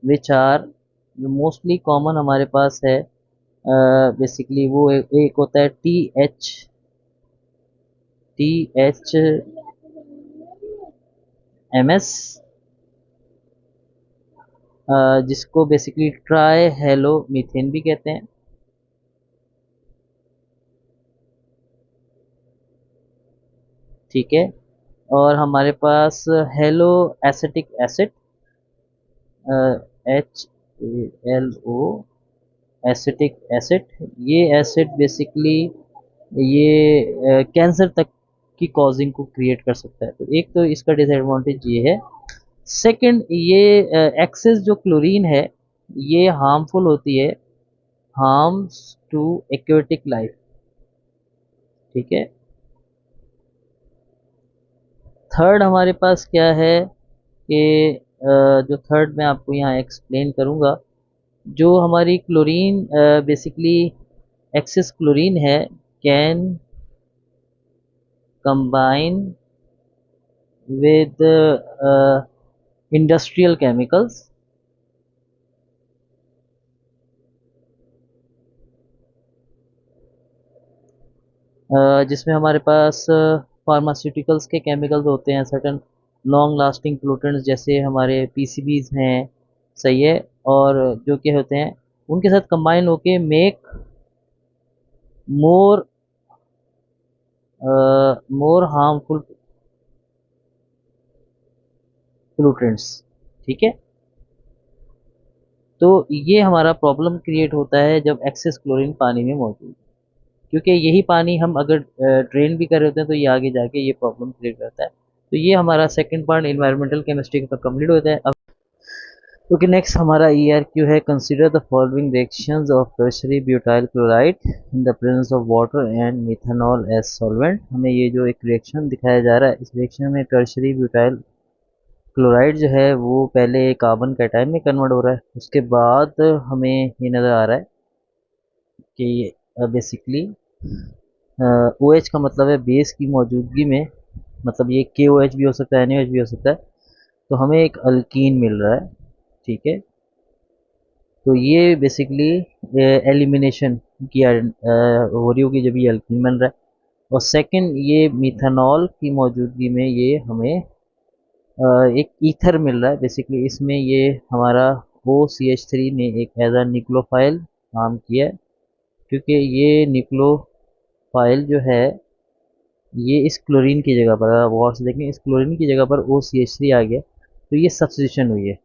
which are, जो मोस्टली कॉमन हमारे पास है बेसिकली वो एक होता है THMS, जिसको बेसिकली ट्राई हेलो मीथेन भी कहते हैं। ठीक है, और हमारे पास halo acetic acid HALO acetic acid, ये एसिड बेसिकली ये कैंसर तक की कॉजिंग को क्रिएट कर सकता है। तो एक तो इसका डिसएडवांटेज ये है। सेकंड, ये एक्सेस जो क्लोरीन है ये हार्मफुल होती है, हार्म्स टू एक्वेटिक लाइफ। ठीक है, थर्ड हमारे पास क्या है कि जो थर्ड मैं आपको यहाँ एक्सप्लेन करूँगा, जो हमारी क्लोरीन बेसिकली एक्सेस क्लोरीन है can combine with industrial chemicals, जिसमें हमारे पास फार्मास्यूटिकल्स के केमिकल्स होते हैं, सर्टन लॉन्ग लास्टिंग पोल्यूटेंट्स जैसे हमारे PCBs हैं। सही है, और जो क्या होते हैं उनके साथ कंबाइन होके make more more harmful pollutants. ठीक है, तो ये हमारा प्रॉब्लम क्रिएट होता है जब एक्सेस क्लोरीन पानी में मौजूद है, क्योंकि यही पानी हम अगर ड्रेन भी कर रहे होते हैं तो ये आगे जाके ये प्रॉब्लम क्रिएट करता है। तो ये हमारा सेकंड पार्ट इन्वायरमेंटल केमिस्ट्री का कंप्लीट होता है। अब क्योंकि नेक्स्ट हमारा ERQ है, consider the following reactions of tertiary butyl chloride in the presence of water and methanol as solvent. हमें ये जो एक रिएक्शन दिखाया जा रहा है, इस रिएक्शन में टर्शियरी ब्यूटाइल क्लोराइड जो है वो पहले कार्बन कैटायन में कन्वर्ट हो रहा है, उसके बाद हमें ये नज़र आ रहा है कि बेसिकली OH का मतलब है बेस की मौजूदगी में, मतलब ये KOH भी हो सकता है, NaOH भी हो सकता है, तो हमें एक अल्कीन मिल रहा है। ठीक है, तो ये बेसिकली एलिमिनेशन की हो रही होगी जब ये अल्कीन बन रहा है। और सेकंड, ये मिथेनॉल की मौजूदगी में ये हमें एक ईथर मिल रहा है। बेसिकली इसमें ये हमारा OCH3 ने एक एज अ न्यूक्लियोफाइल काम किया है, क्योंकि ये न्यूक्लियोफाइल जो है ये इस क्लोरीन की जगह पर, अगर गौर से देखें, इस क्लोरीन की जगह पर OCH3 आ गया, तो ये सब्स्टिट्यूशन हुई है।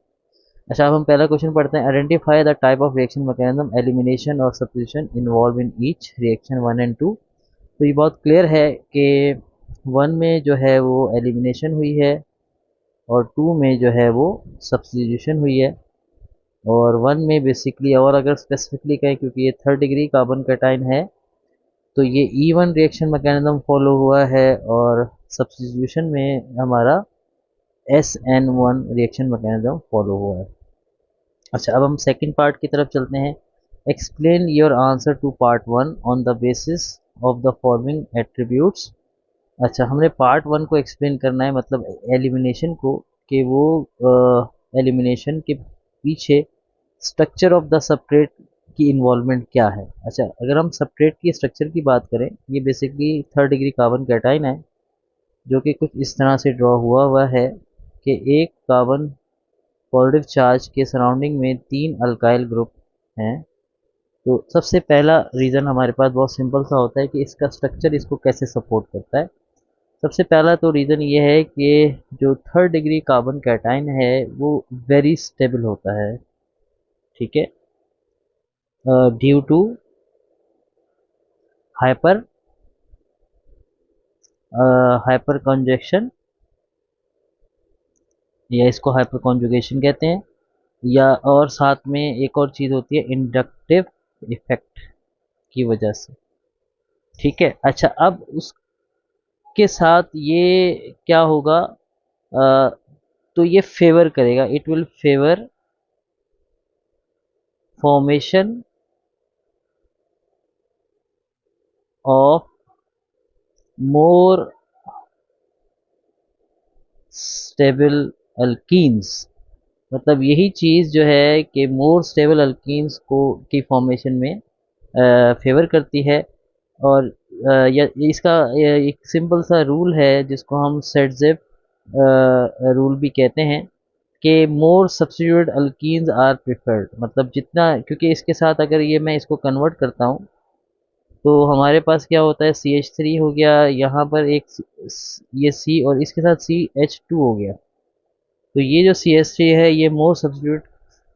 अच्छा, अब हम पहला क्वेश्चन पढ़ते हैं। Identify the type of reaction mechanism elimination और substitution involve in each reaction 1 and 2। तो ये बहुत क्लियर है कि 1 में जो है वो एलिमिनेशन हुई है और 2 में जो है वो सब्स्टिट्यूशन हुई है। और 1 में बेसिकली, और अगर स्पेसिफिकली कहें क्योंकि ये थर्ड डिग्री कार्बन कैटाइन है, तो ये E1 रिएक्शन मैकेनिज्म फॉलो हुआ है और सब्स्टिट्यूशन में हमारा SN1 रिएक्शन मैकेनिज्म फॉलो हुआ है। अच्छा, अब हम सेकंड पार्ट की तरफ चलते हैं। Explain your answer to part 1 on the basis of the following attributes. अच्छा, हमने पार्ट 1 को एक्सप्लेन करना है, मतलब एलिमिनेशन को, कि वो एलिमिनेशन के पीछे स्ट्रक्चर ऑफ द सबस्ट्रेट की इन्वॉल्वमेंट क्या है। अच्छा, अगर हम सबस्ट्रेट की स्ट्रक्चर की बात करें, ये basically third degree carbon cation है, जो कि कुछ इस तरह से ड्रॉ हुआ हुआ है कि एक कार्बन पॉजिटिव चार्ज के सराउंडिंग में 3 अल्काइल ग्रुप हैं। तो सबसे पहला रीज़न हमारे पास बहुत सिंपल सा होता है कि इसका स्ट्रक्चर इसको कैसे सपोर्ट करता है। सबसे पहला तो रीज़न ये है कि जो थर्ड डिग्री कार्बन कैटाइन है वो वेरी स्टेबल होता है। ठीक है, ड्यू टू हाइपर हाइपर कॉन्जेक्शन, या इसको हाइपर कॉन्जुगेशन कहते हैं, या और साथ में एक और चीज़ होती है इंडक्टिव इफेक्ट की वजह से। ठीक है, अच्छा, अब उसके साथ ये क्या होगा, तो ये फेवर करेगा, it will favour formation of more stable alkenes. मतलब यही चीज़ जो है कि मोर स्टेबल अल्कीन्स को की फॉर्मेशन में फेवर करती है। और या इसका एक सिंपल सा रूल है जिसको हम सेटजेप रूल भी कहते हैं, कि more substituted alkenes are preferred. मतलब जितना, क्योंकि इसके साथ अगर ये मैं इसको कन्वर्ट करता हूँ तो हमारे पास क्या होता है, CH3 हो गया, यहाँ पर एक ये C, और इसके साथ CH2 हो गया। तो ये जो CH3 है ये मोर सब्स्टिट्यूट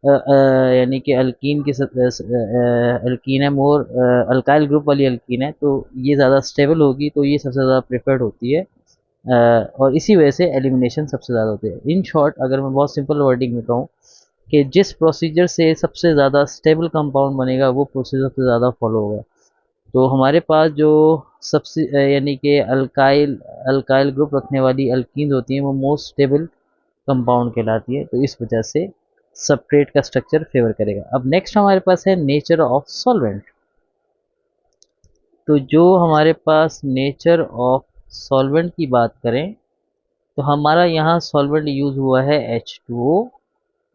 यानी कि अल्कीन की अल्कीन है, मोर अल्काइल ग्रुप वाली अल्कीन है, तो ये ज़्यादा स्टेबल होगी, तो ये सबसे ज़्यादा प्रेफर्ड होती है। और इसी वजह से एलिमिनेशन सबसे ज़्यादा होती है। इन शॉर्ट, अगर मैं बहुत सिंपल वर्डिंग में कहूँ कि जिस प्रोसीजर से सबसे ज़्यादा स्टेबल कंपाउंड बनेगा वो प्रोसीजर सबसे ज़्यादा फॉलो होगा। तो हमारे पास जो सबसे यानी कि अल्काइल अल्काइल ग्रुप रखने वाली अल्कीन होती हैं वो मोस्ट स्टेबल कंपाउंड कहलाती है, तो इस वजह से सबस्ट्रेट का स्ट्रक्चर फेवर करेगा। अब नेक्स्ट हमारे पास है नेचर ऑफ सॉल्वेंट। तो जो हमारे पास नेचर ऑफ सॉल्वेंट की बात करें, तो हमारा यहाँ सॉल्वेंट यूज़ हुआ है H2O।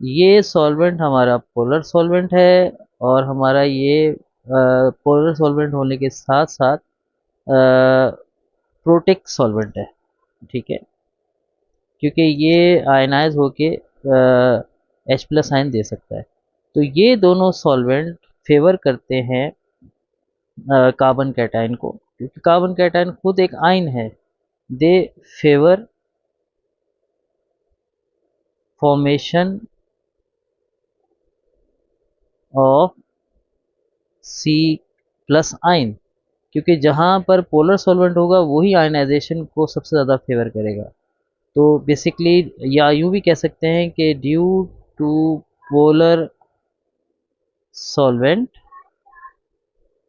ये सॉल्वेंट हमारा पोलर सॉल्वेंट है, और हमारा ये पोलर सॉल्वेंट होने के साथ साथ प्रोटिक सॉल्वेंट है। ठीक है, क्योंकि ये आयनाइज होके H+ आयन दे सकता है। तो ये दोनों सॉल्वेंट फेवर करते हैं कार्बन कैटायन को, क्योंकि कार्बन कैटायन खुद एक आयन है। They favor formation of C plus ion, क्योंकि जहाँ पर पोलर सॉल्वेंट होगा वही आयनाइजेशन को सबसे ज़्यादा फेवर करेगा। तो बेसिकली या यूँ भी कह सकते हैं कि ड्यू टू पोलर सॉल्वेंट,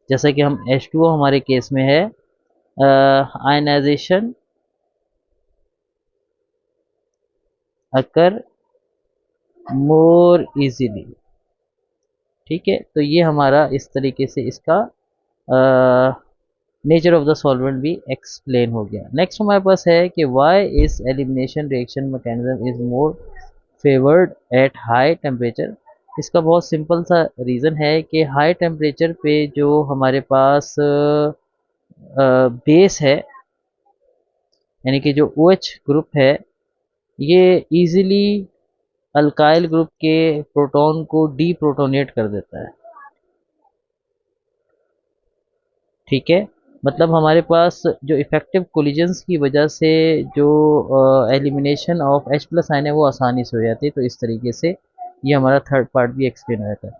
जैसा कि हम H2O हमारे केस में है, आयनाइजेशन अकर मोर इजीली। ठीक है, तो ये हमारा इस तरीके से इसका नेचर ऑफ द सॉल्वेंट भी एक्सप्लेन हो गया। नेक्स्ट हमारे पास है कि व्हाई इस elimination reaction mechanism is more favoured at high temperature. इसका बहुत सिंपल सा रीज़न है कि हाई टेम्परेचर पे जो हमारे पास बेस है, यानी कि जो OH ग्रुप है, ये इजीली अल्काइल ग्रुप के प्रोटॉन को डीप्रोटोनेट कर देता है। ठीक है, मतलब हमारे पास जो इफेक्टिव कोलिजन्स की वजह से जो एलिमिनेशन ऑफ H+ आयन है वो आसानी से हो जाती है। तो इस तरीके से ये हमारा थर्ड पार्ट भी एक्सप्लेन हो जाता है।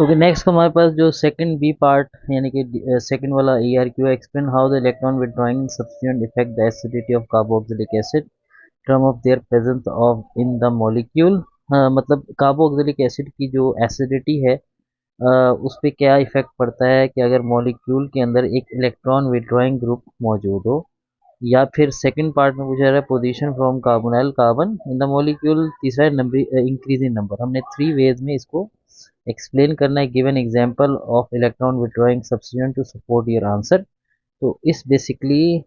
ओके, नेक्स्ट हमारे पास जो सेकंड बी पार्ट यानी कि सेकंड वाला ERQ explain how the electron withdrawing substituent effect the acidity of carboxylic acid term of their presence of in the molecule. मतलब कार्बोक्सिलिक एसिड की जो एसिडिटी है उस पर क्या इफेक्ट पड़ता है कि अगर मॉलिक्यूल के अंदर एक इलेक्ट्रॉन विड्रॉइंग ग्रुप मौजूद हो। या फिर सेकंड पार्ट में पूछा जा रहा है position from carbonyl carbon in the molecule, तीसरा है नंबर इंक्रीज इन नंबर। हमने 3 वेज में इसको एक्सप्लेन करना है। Given example of electron withdrawing substituent to support your answer. तो इस बेसिकली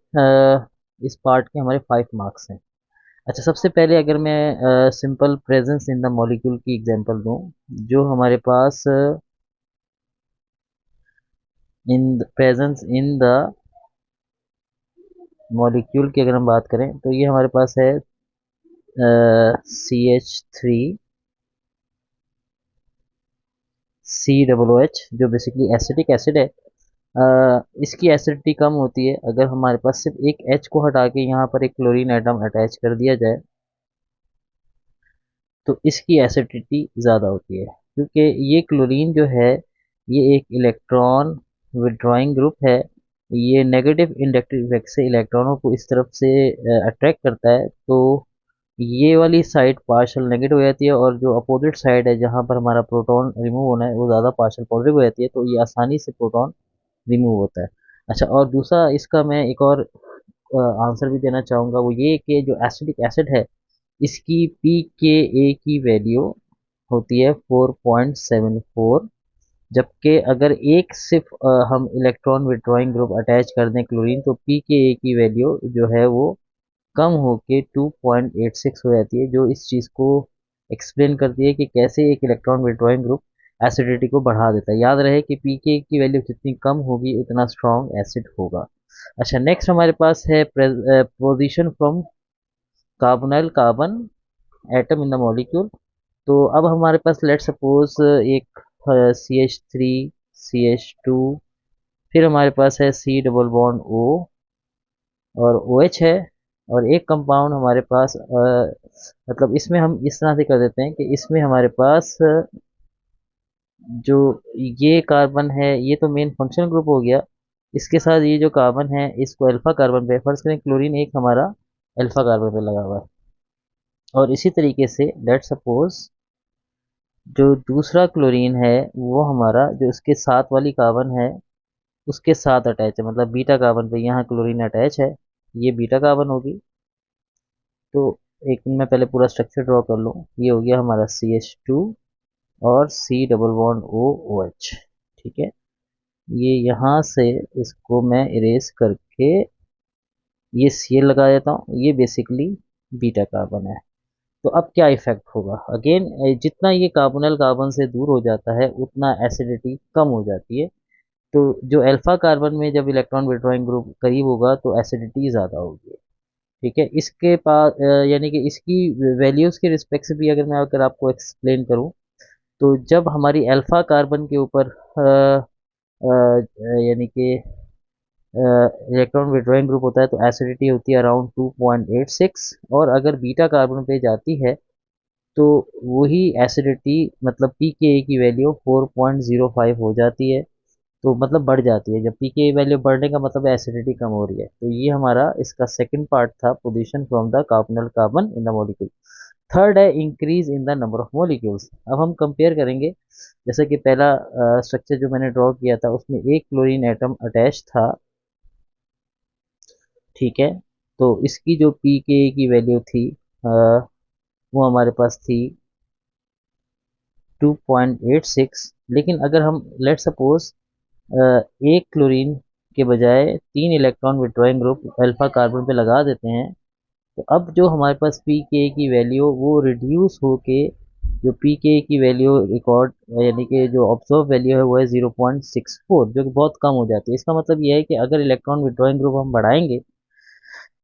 इस पार्ट के हमारे 5 मार्क्स हैं। अच्छा, सबसे पहले अगर मैं simple presence in the molecule की एग्जांपल दूं, जो हमारे पास in presence in the molecule की अगर हम बात करें तो ये हमारे पास है CH3COOH, जो बेसिकली एसिटिक एसिड है। इसकी एसिडिटी कम होती है अगर हमारे पास सिर्फ एक H को हटा के यहाँ पर एक क्लोरीन एटम अटैच कर दिया जाए, तो इसकी एसिडिटी ज़्यादा होती है, क्योंकि ये क्लोरीन जो है ये एक इलेक्ट्रॉन विड्रॉइंग ग्रुप है। ये नेगेटिव इंडक्टिव इफेक्ट से इलेक्ट्रॉनों को इस तरफ से अट्रैक्ट करता है, तो ये वाली साइड पार्शल नेगेटिव हो जाती है, और जो अपोजिट साइड है जहाँ पर हमारा प्रोटॉन रिमूव होना है वो ज़्यादा पार्शल पॉजिटिव हो जाती है, तो ये आसानी से प्रोटॉन रिमूव होता है। अच्छा, और दूसरा इसका मैं एक और आंसर भी देना चाहूँगा, वो ये कि जो एसिडिक एसिड है इसकी pKa की वैल्यू होती है 4.74, जबकि अगर एक सिर्फ हम इलेक्ट्रॉन विड्रॉइंग ग्रुप अटैच कर दें क्लोरीन, तो pKa की वैल्यू जो है वो कम होके 2.86 हो जाती है, जो इस चीज़ को एक्सप्लेन करती है कि कैसे एक इलेक्ट्रॉन विड्रॉइंग ग्रुप एसिडिटी को बढ़ा देता है। याद रहे कि pKa की वैल्यू जितनी कम होगी उतना स्ट्रॉन्ग एसिड होगा। अच्छा, नेक्स्ट हमारे पास है position from carbonyl carbon atom in the molecule. तो अब हमारे पास लेट सपोज एक CH3 CH2, फिर हमारे पास है C डबल बॉन्ड O और OH है, और एक कंपाउंड हमारे पास मतलब इसमें हम इस तरह से कर देते हैं कि इसमें हमारे पास जो ये कार्बन है ये तो मेन फंक्शनल ग्रुप हो गया, इसके साथ ये जो कार्बन है इसको अल्फा कार्बन पे फर्ज करें, क्लोरीन एक हमारा अल्फा कार्बन पे लगा हुआ है। और इसी तरीके से लेट सपोज जो दूसरा क्लोरीन है वो हमारा जो इसके साथ वाली कार्बन है उसके साथ अटैच है, मतलब बीटा कार्बन पे यहाँ क्लोरीन अटैच है, ये बीटा कार्बन होगी। तो एक मैं पहले पूरा स्ट्रक्चर ड्रॉ कर लूँ। ये हो गया हमारा CH2 और C डबल बॉन्ड OH। ठीक है, ये यहाँ से इसको मैं इरेज करके ये Cl लगा देता हूँ, ये बेसिकली बीटा कार्बन है। तो अब क्या इफेक्ट होगा, अगेन जितना ये कार्बोनल कार्बन से दूर हो जाता है उतना एसिडिटी कम हो जाती है। तो जो अल्फा कार्बन में जब इलेक्ट्रॉन विड्रॉइंग ग्रुप करीब होगा तो एसिडिटी ज़्यादा होगी। ठीक है, इसके पास यानी कि इसकी वैल्यूज़ के रिस्पेक्ट से भी अगर मैं आपको एक्सप्लेन करूँ, तो जब हमारी अल्फा कार्बन के ऊपर यानी कि इलेक्ट्रॉन विड्रॉइंग ग्रुप होता है तो एसिडिटी होती है अराउंड 2.86, और अगर बीटा कार्बन पे जाती है तो वही एसिडिटी मतलब pKa की वैल्यू 4.05 हो जाती है। तो मतलब बढ़ जाती है, जब pKa वैल्यू बढ़ने का मतलब एसिडिटी कम हो रही है। तो ये हमारा इसका सेकंड पार्ट था, position from the carbonyl carbon in the molecule. Third है increase in the number of molecules. अब हम कंपेयर करेंगे, जैसे कि पहला स्ट्रक्चर जो मैंने ड्रॉ किया था उसमें एक क्लोरीन एटम अटैच था, ठीक है। तो इसकी जो pKa की वैल्यू थी वो हमारे पास थी 2.86। लेकिन अगर हम लेट सपोज एक क्लोरीन के बजाय 3 electron withdrawing group alpha carbon पे लगा देते हैं, तो अब जो हमारे पास pKa की वैल्यू वो रिड्यूस होके जो pKa की वैल्यू रिकॉर्ड यानी कि जो ऑब्जर्व वैल्यू है वो है 0.64, जो कि बहुत कम हो जाती है। इसका मतलब ये है कि अगर इलेक्ट्रॉन विड्रॉइंग ग्रुप हम बढ़ाएंगे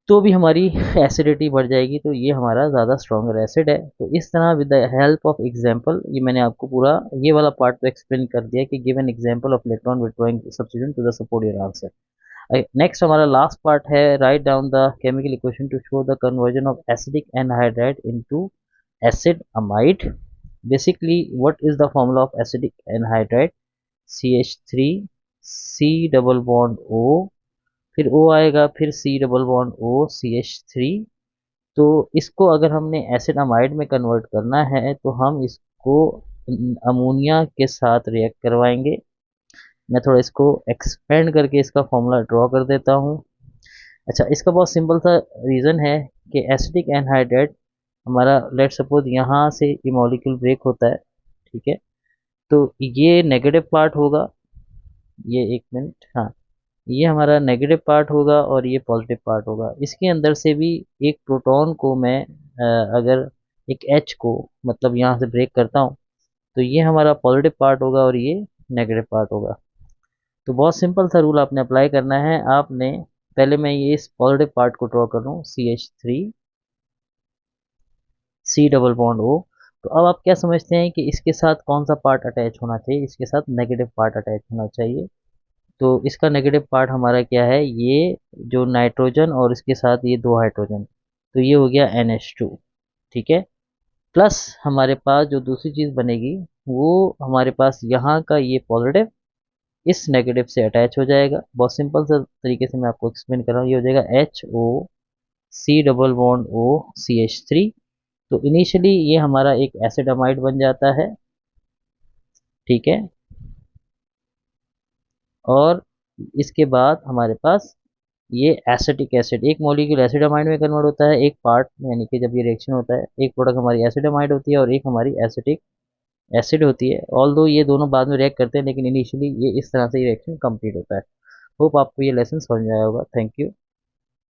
तो भी हमारी एसिडिटी बढ़ जाएगी, तो ये हमारा ज़्यादा स्ट्रॉन्गर एसिड है। तो इस तरह with the help of example, ये मैंने आपको पूरा ये वाला पार्ट तो एक्सप्लेन कर दिया कि give an example of electron withdrawing substitution to the support your answer. Next हमारा लास्ट पार्ट है, write down the chemical equation to show the conversion of acidic anhydride into acid amide. Basically what is the formula of acidic anhydride? CH3 C double bond O, फिर O आएगा, फिर C double bond O CH3। तो इसको अगर हमने acid amide में convert करना है तो हम इसको अमोनिया के साथ रिएक्ट करवाएंगे। मैं थोड़ा इसको एक्सपेंड करके इसका फॉर्मूला ड्रॉ कर देता हूँ। अच्छा, इसका बहुत सिंपल सा रीज़न है कि एसिडिक एनहाइड्राइड हमारा लेट सपोज यहाँ से ये मॉलिक्यूल ब्रेक होता है, ठीक है। तो ये नेगेटिव पार्ट होगा, ये एक मिनट, हाँ, ये हमारा नेगेटिव पार्ट होगा और ये पॉजिटिव पार्ट होगा। इसके अंदर से भी एक प्रोटॉन को मैं अगर एक H को मतलब यहाँ से ब्रेक करता हूँ तो ये हमारा पॉजिटिव पार्ट होगा और ये नेगेटिव पार्ट होगा। तो बहुत सिंपल सा रूल आपने अप्लाई करना है। आपने पहले मैं ये इस पॉजिटिव पार्ट को ड्रॉ कर लूँ, CH3 C double bond O। तो अब आप क्या समझते हैं कि इसके साथ कौन सा पार्ट अटैच होना चाहिए? इसके साथ नेगेटिव पार्ट अटैच होना चाहिए। तो इसका नेगेटिव पार्ट हमारा क्या है? ये जो नाइट्रोजन और इसके साथ ये दो हाइड्रोजन, तो ये हो गया NH2, ठीक है। प्लस हमारे पास जो दूसरी चीज़ बनेगी वो हमारे पास यहाँ का ये पॉजिटिव इस नेगेटिव से अटैच हो जाएगा। बहुत सिंपल सा तरीके से मैं आपको एक्सप्लेन कर रहा हूँ, ये हो जाएगा HO C double bond O CH3। तो इनिशियली ये हमारा एक एसिड अमाइड बन जाता है, ठीक है। और इसके बाद हमारे पास ये एसिटिक एसिड, एक मॉलिक्यूल एसिड अमाइड में कन्वर्ट होता है, एक पार्ट यानी कि जब ये रिएक्शन होता है एक प्रोडक्ट हमारी एसिड अमाइड होती है और एक हमारी एसिटिक एसिड होती है। ऑल दो ये दोनों बाद में रिएक्ट करते हैं लेकिन इनिशियली ये इस तरह से रिएक्शन कंप्लीट होता है। होप आपको ये लेसन समझ में आया होगा। Thank you.